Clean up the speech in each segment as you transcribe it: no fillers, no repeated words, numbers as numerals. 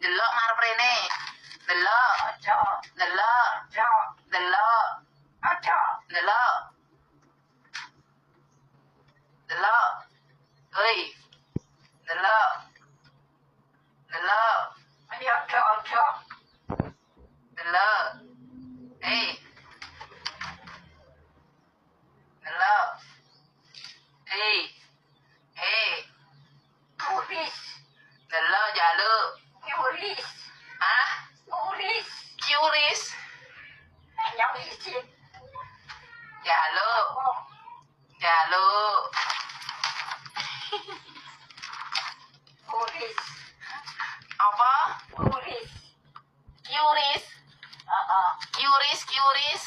delok ngarep rene. Delok, Aja, delok, aja, delok, aja. delok. Delok. Hei. Delok. Delok. Ayo, aja, aja. Delok. Hei. Delok. Hei. Hei. Tulis, Delok jaluk. tulis, Hah? tulis. Curious. Yang isi. Jaluk. Oh, Jaluk. tulis, Apa? tulis. Curious. Curious.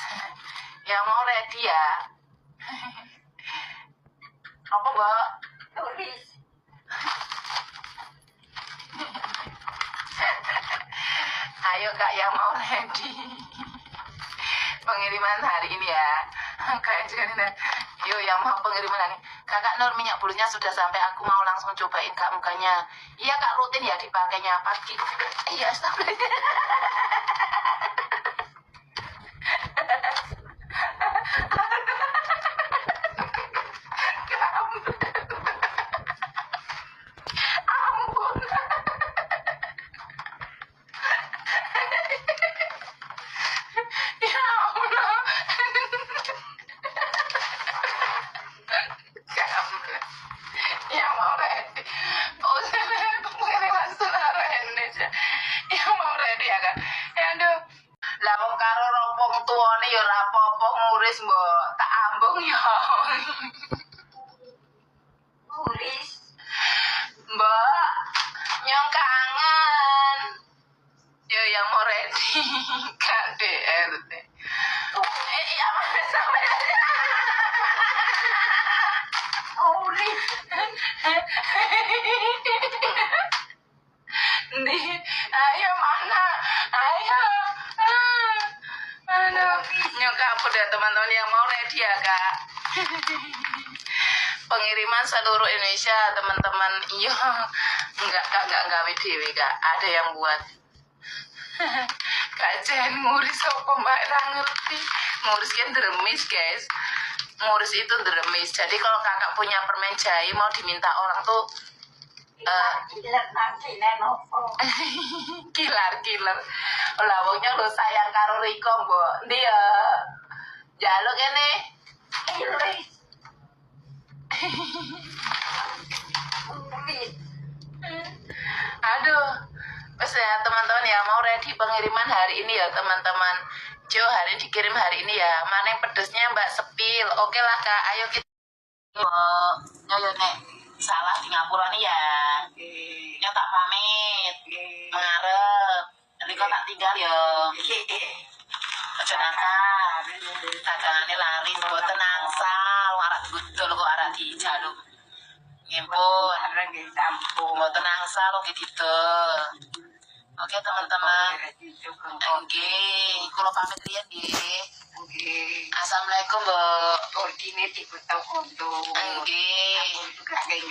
Yang mau ready ya. Apa, Mbak? Tulis. Ayo Kak yang mau ready. Pengiriman hari ini ya. Kayak juga yuk yang mau pengiriman hari. Kakak Nur, minyak bulunya sudah sampai, aku mau langsung cobain Kak mukanya. Iya Kak, rutin ya dipakainya pagi. Iya, astagfirullah. Ampun. Ya Allah. Yang mau ready. Oh, pengiriman sudah ready. Yang mau ready ya Kak. Ya aduh. Lah wong karo rompong tuane ya ora apa-apa nguris mbok. Tak ambung ya. Tulis. Mbak, nyong kangen. Yo yang mau ready. KDRT. Iya Mas sampai. Tulis. Di, ayo mana? Ayo. Aduh, nyok apa deh teman-teman yang mau ready ya Kak. Pengiriman seluruh Indonesia teman-teman. Iya, enggak Kak, enggak dewe Kak. Ada yang buat. Kak Jen nguris apa Mbak Ra ngerti. Nguris kan deremis guys. Nguris itu deremis. Jadi kalau kakak punya permen jahe mau diminta orang tuh Kiler nanti nenopo. kilar. Lah wongnya lo sayang karo Riko, Mbok. Ndi ya? Jaluk kene. Tulis. Tulis. Aduh. Wes ya teman-teman ya, mau ready pengiriman hari ini ya teman-teman. Jo hari ini dikirim hari ini ya. Mana yang pedesnya Mbak Sepil? Oke lah Kak, ayo kita. Yo nek salah di ngapura nih ya. Yo tak pamit. Ngarep. Riko tak tinggal yo. Aja nakal. Dagangane lari mboten angsal, arek budul kok arek dijaluk. Ngimpun. Orang di sampung. Mboten angsal kok didol. Oke teman-teman. Nggih, kula pamit riyen nggih. Assalamualaikum, Mbok. Ordine dikutuk untuk. Nggih. Juga nggih.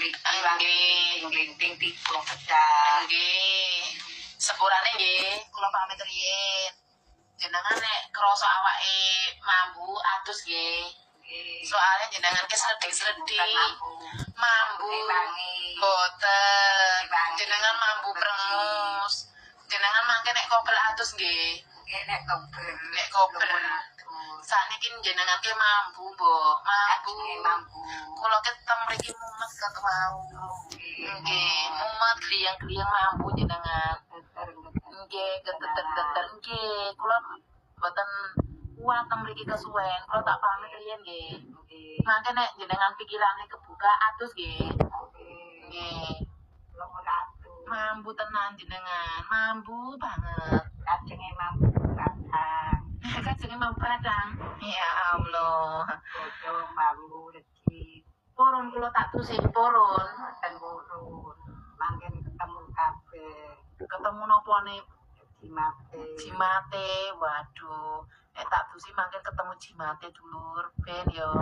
Nggih. Ting pecah. Nggih. Sepurane nggih, kula pamit riyen. Jenengan nek krasa awake mambu atus nggih. Soalnya jenengan ke sledhi-sledhi mambu boten. Jenengan mambu prengus. Jenengan mangke nek kober atus nggih. Nek kober. Nek kober. Sakniki jenengan ke mambu, Mbok. Mambu. Kula ketemu mriki mumet kok mau. Nggih, mumet griyang-griyang mambu jenengan. Nggih, geter-geter nggih. Kula boten kuat teng mriki kesuwen. Kula tak pamit riyen nggih. Mangke nek jenengan pikirane kebuka atus nggih. Nggih. Mambu tenan jenengan, mambu banget. Kacenge mampu batang. Kacenge mambu padang. Ya Allah. Bodo mampu rejeki. Purun kula tak tusin purun. Boten burun. Mangken ketemu kabeh. Ketemu napa nih? Jimate. Jimate. Waduh. Tak tusi mangken ketemu Jimate dulur. Ben yo.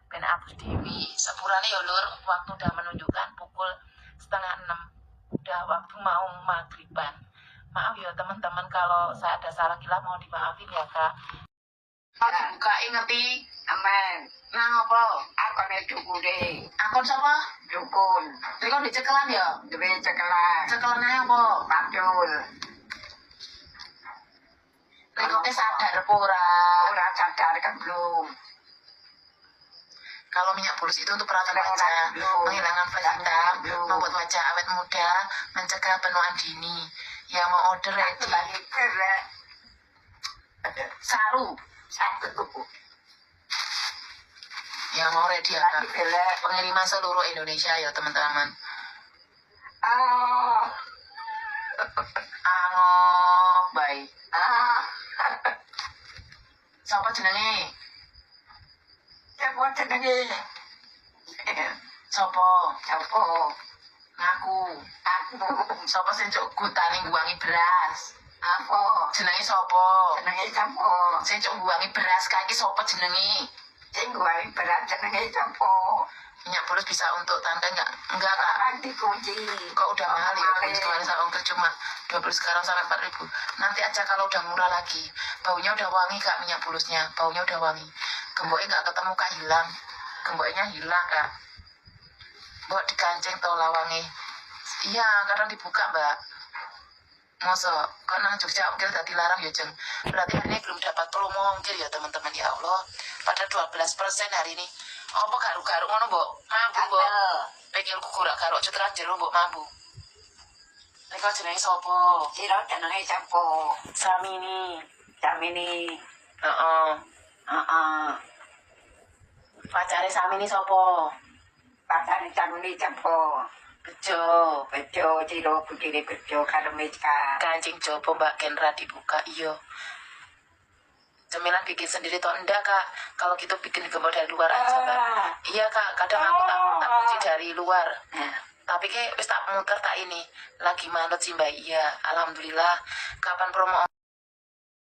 Ben abus dewi. Sepurane yo lur, waktu udah menunjukkan pukul 5:30. Udah waktu mau maghriban. Maaf ya teman-teman kalau saya ada salah kila mau dimaafin ya kak. Kalau dibukain ngerti? Aman. Nah apa? Akone dukune. Akun siapa? Dukun. Tadi kan dicekelan ya? Duwe cekelan. Cekelannya apa? Padul. Rekoknya sadar apa ora? Ora sadar kan belum. Kalau minyak bulus itu untuk perawatan wajah, menghilangkan flash hitam, membuat wajah awet muda, mencegah penuaan dini. Yang mau order ready. Saru. Yang mau ready ya kak. Pengiriman seluruh Indonesia ya teman-teman. Baik. Siapa jenenge? Siapa jenenge? Sopo? Siapa? Ngaku. Aku. Sopo sing cuk gutane nguwangi beras? Apa? Jenenge sopo? Jenenge siapa? Sing cuk nguwangi beras kae iki sopo jenenge? Sing gue berat jenenge siapa? Minyak bulus bisa untuk tanda enggak? Enggak kak. Kan dikunci. Kok udah mahal ya? Bulus kemarin saya ongkir cuma 20 sekarang sampai 4.000. Nanti aja kalau udah murah lagi. Baunya udah wangi kak minyak bulusnya. Baunya udah wangi. Gemboknya nggak ketemu kak hilang. Gemboknya hilang kak. Mbok dikancing tau lawangi. Iya karena dibuka mbak. Masa karena Jogja ongkir tadi larang ya jeng. Berarti hari ini belum dapat promo ongkir ya teman-teman ya Allah. Pada 12% hari ini. Apa garuk-garuk ngono mbok? Mampu mbok. Pikirku kurak garuk cetran jero mbok mampu. Nek jenenge sapa? Sira jenenge siapa? Samini. Jamini. Heeh. Pacare Samini sapa? Pacare Jamini siapa? Bejo. Bejo sira budine bejo karo Meka. Kancing jopo Mbak Genra dibuka iyo. Cemilan bikin sendiri toh enggak kak? Kalau gitu bikin gembok dari luar aja mbak. Iya kak, kadang aku tak kunci dari luar. Tapi kayak wis tak muter tak ini lagi manut sih mbak. Iya, alhamdulillah. Kapan promo